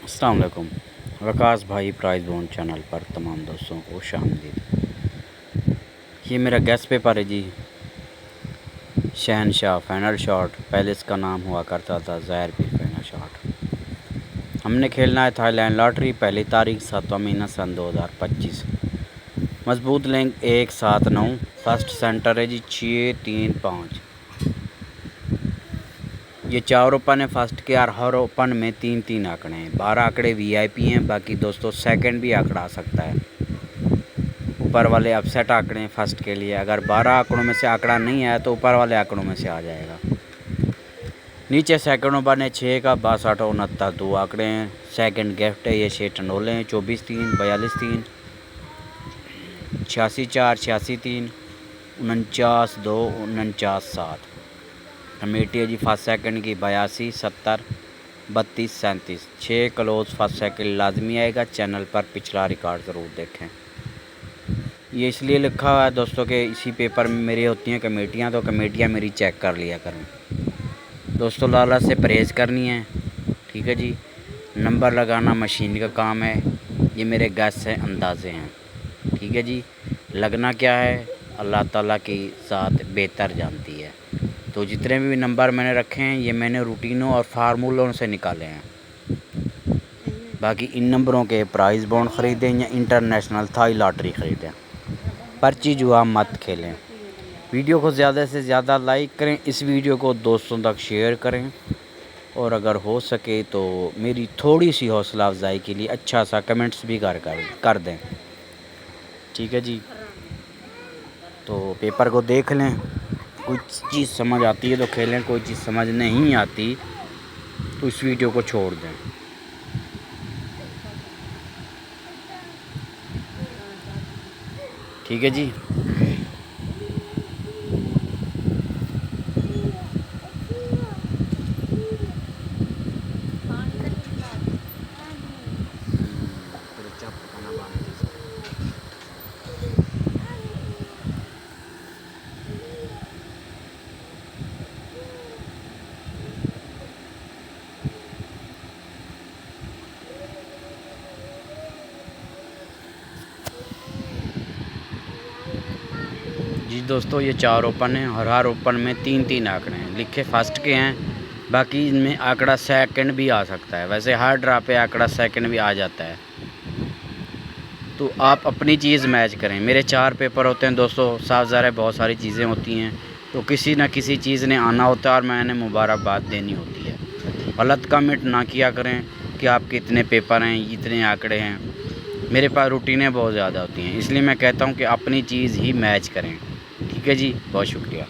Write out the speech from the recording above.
अस्सलाम वालेकुम। वकास भाई प्राइज़ बॉन्ड चैनल पर तमाम दोस्तों को खुशामदीद। ये मेरा गेस्ट पेपर है जी। शहनशाह फाइनल शॉट, पहले इसका नाम हुआ करता था ज़ाहिर पीर फाइनल शॉट। हमने खेलना है थाईलैंड लॉटरी, पहली तारीख 7वां महीना सन 2025। मजबूत लिंक 179, फर्स्ट सेंटर है जी 635। ये 4 ओपन है फर्स्ट के, और हर ओपन में 3-3 आंकड़े हैं। 12 आंकड़े वीआईपी हैं, बाकी दोस्तों सेकंड भी आंकड़ा आ सकता है। ऊपर वाले अपसेट आंकड़े हैं फर्स्ट के लिए। अगर 12 आंकड़ों में से आंकड़ा नहीं आया तो ऊपर वाले आंकड़ों में से आ जाएगा। नीचे सेकंड ओपन है 6 का, 62, 69 2 आंकड़े हैं। सेकंड गिफ्ट है ये 6 टंडोले हैं, 24-3, 42-3, 86-4, 86-3, 49-2, 49-7। कमेटी है जी फर्स्ट सेकंड की 82, 70, 32, 37। 6 क्लोज फर्स्ट सेकंड लाजमी आएगा। चैनल पर पिछला रिकॉर्ड ज़रूर देखें। ये इसलिए लिखा हुआ है दोस्तों कि इसी पेपर में मेरी होती हैं कमेटियाँ, तो कमेटियाँ मेरी चेक कर लिया करें दोस्तों। लालच से परहेज़ करनी है, ठीक है जी। नंबर लगाना मशीन का काम है। ये मेरे गैस से अंदाज़े हैं, ठीक है जी। लगना क्या है अल्लाह ताला की ज़ात बेहतर जानती है। तो जितने भी नंबर मैंने रखे हैं ये मैंने रूटीनों और फार्मूलों से निकाले हैं। बाकी इन नंबरों के प्राइज़ बॉन्ड ख़रीदें या इंटरनेशनल थाई लॉटरी ख़रीदें। पर्ची जुआ मत खेलें। वीडियो को ज़्यादा से ज़्यादा लाइक करें, इस वीडियो को दोस्तों तक शेयर करें, और अगर हो सके तो मेरी थोड़ी सी हौसला अफजाई के लिए अच्छा सा कमेंट्स भी कर दें, ठीक है जी। तो पेपर को देख लें, कोई चीज़ समझ आती है तो खेलें, कोई चीज़ समझ नहीं आती तो इस वीडियो को छोड़ दें, ठीक है जी। जी दोस्तों, ये 4 ओपन हैं और हर ओपन में 3-3 आंकड़े हैं। लिखे फर्स्ट के हैं, बाकी इनमें आंकड़ा सेकंड भी आ सकता है। वैसे हर ड्रा पे आंकड़ा सेकंड भी आ जाता है, तो आप अपनी चीज़ मैच करें। मेरे 4 पेपर होते हैं दोस्तों, साफ ज़ाहिर है बहुत सारी चीज़ें होती हैं, तो किसी न किसी चीज़ ने आना होता है और मैंने मुबारकबाद देनी होती है। गलत कमेंट ना किया करें कि आपके इतने पेपर हैं, इतने आंकड़े हैं। मेरे पास रूटीनें बहुत ज़्यादा होती हैं, इसलिए मैं कहता हूँ कि अपनी चीज़ ही मैच करें, ठीक है जी। बहुत शुक्रिया।